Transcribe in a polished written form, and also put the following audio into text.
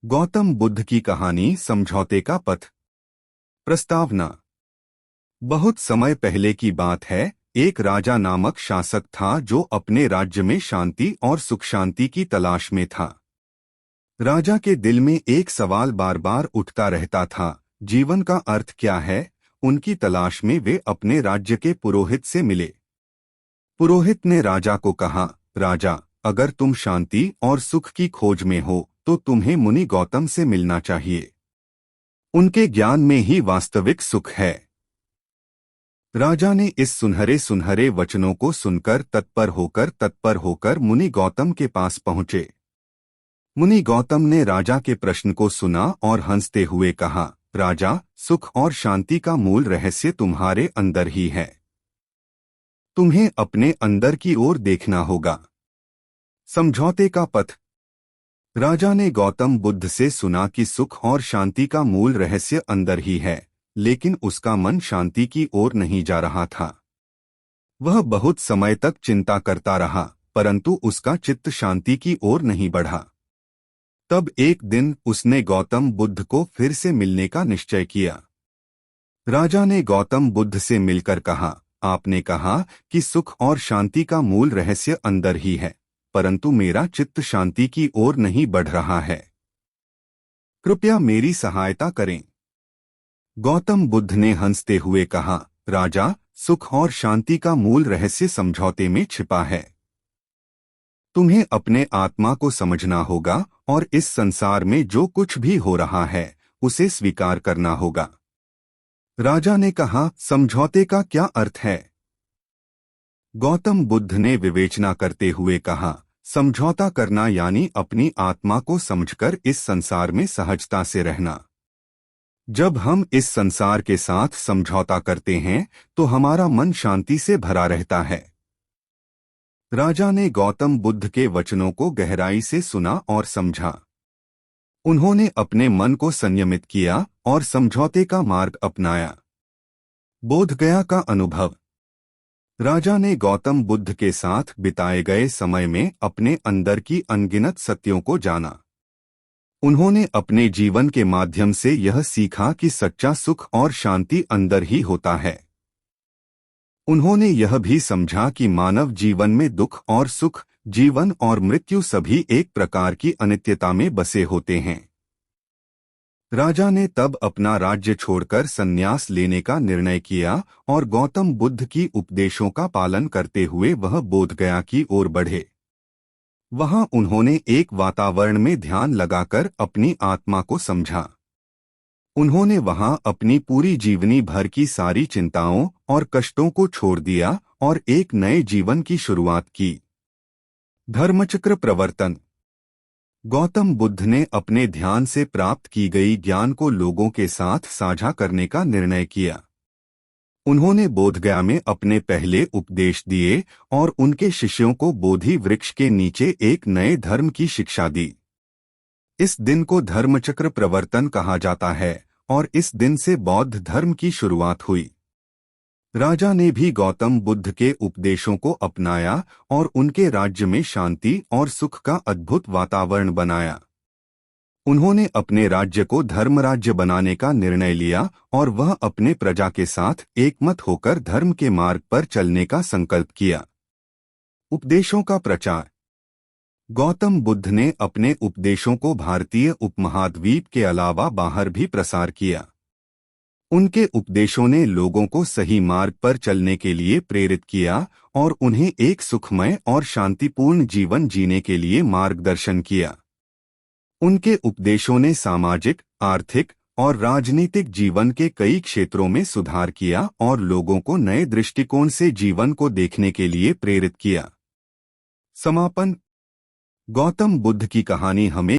गौतम बुद्ध की कहानी समझौते का पथ। प्रस्तावना। बहुत समय पहले की बात है। एक राजा नामक शासक था जो अपने राज्य में शांति और सुख शांति की तलाश में था। राजा के दिल में एक सवाल बार बार उठता रहता था, जीवन का अर्थ क्या है। उनकी तलाश में वे अपने राज्य के पुरोहित से मिले। पुरोहित ने राजा को कहा, राजा, अगर तुम शांति और सुख की खोज में हो तो तुम्हें मुनि गौतम से मिलना चाहिए। उनके ज्ञान में ही वास्तविक सुख है। राजा ने इस सुनहरे सुनहरे वचनों को सुनकर तत्पर होकर मुनि गौतम के पास पहुंचे। मुनि गौतम ने राजा के प्रश्न को सुना और हंसते हुए कहा, राजा, सुख और शांति का मूल रहस्य तुम्हारे अंदर ही है। तुम्हें अपने अंदर की ओर देखना होगा। समझौते का पथ। राजा ने गौतम बुद्ध से सुना कि सुख और शांति का मूल रहस्य अंदर ही है, लेकिन उसका मन शांति की ओर नहीं जा रहा था। वह बहुत समय तक चिंता करता रहा, परंतु उसका चित्त शांति की ओर नहीं बढ़ा। तब एक दिन उसने गौतम बुद्ध को फिर से मिलने का निश्चय किया। राजा ने गौतम बुद्ध से मिलकर कहा, आपने कहा कि सुख और शांति का मूल रहस्य अंदर ही है, परंतु मेरा चित्त शांति की ओर नहीं बढ़ रहा है। कृपया मेरी सहायता करें। गौतम बुद्ध ने हंसते हुए कहा, राजा, सुख और शांति का मूल रहस्य समझौते में छिपा है। तुम्हें अपने आत्मा को समझना होगा और इस संसार में जो कुछ भी हो रहा है उसे स्वीकार करना होगा। राजा ने कहा, समझौते का क्या अर्थ है? गौतम बुद्ध ने विवेचना करते हुए कहा, समझौता करना यानी अपनी आत्मा को समझकर इस संसार में सहजता से रहना। जब हम इस संसार के साथ समझौता करते हैं तो हमारा मन शांति से भरा रहता है। राजा ने गौतम बुद्ध के वचनों को गहराई से सुना और समझा। उन्होंने अपने मन को संयमित किया और समझौते का मार्ग अपनाया। बोधगया का अनुभव। राजा ने गौतम बुद्ध के साथ बिताए गए समय में अपने अंदर की अनगिनत सत्यों को जाना। उन्होंने अपने जीवन के माध्यम से यह सीखा कि सच्चा सुख और शांति अंदर ही होता है। उन्होंने यह भी समझा कि मानव जीवन में दुख और सुख, जीवन और मृत्यु सभी एक प्रकार की अनित्यता में बसे होते हैं। राजा ने तब अपना राज्य छोड़कर संन्यास लेने का निर्णय किया और गौतम बुद्ध की उपदेशों का पालन करते हुए वह बोधगया की ओर बढ़े। वहां उन्होंने एक वातावरण में ध्यान लगाकर अपनी आत्मा को समझा। उन्होंने वहां अपनी पूरी जीवनी भर की सारी चिंताओं और कष्टों को छोड़ दिया और एक नए जीवन की शुरुआत की। धर्मचक्र प्रवर्तन। गौतम बुद्ध ने अपने ध्यान से प्राप्त की गई ज्ञान को लोगों के साथ साझा करने का निर्णय किया। उन्होंने बोधगया में अपने पहले उपदेश दिए और उनके शिष्यों को बोधि वृक्ष के नीचे एक नए धर्म की शिक्षा दी। इस दिन को धर्मचक्र प्रवर्तन कहा जाता है और इस दिन से बौद्ध धर्म की शुरुआत हुई। राजा ने भी गौतम बुद्ध के उपदेशों को अपनाया और उनके राज्य में शांति और सुख का अद्भुत वातावरण बनाया। उन्होंने अपने राज्य को धर्मराज्य बनाने का निर्णय लिया और वह अपने प्रजा के साथ एकमत होकर धर्म के मार्ग पर चलने का संकल्प किया। उपदेशों का प्रचार। गौतम बुद्ध ने अपने उपदेशों को भारतीय उपमहाद्वीप के अलावा बाहर भी प्रसार किया। उनके उपदेशों ने लोगों को सही मार्ग पर चलने के लिए प्रेरित किया और उन्हें एक सुखमय और शांतिपूर्ण जीवन जीने के लिए मार्गदर्शन किया। उनके उपदेशों ने सामाजिक, आर्थिक और राजनीतिक जीवन के कई क्षेत्रों में सुधार किया और लोगों को नए दृष्टिकोण से जीवन को देखने के लिए प्रेरित किया। समापन। गौतम बुद्ध की कहानी हमें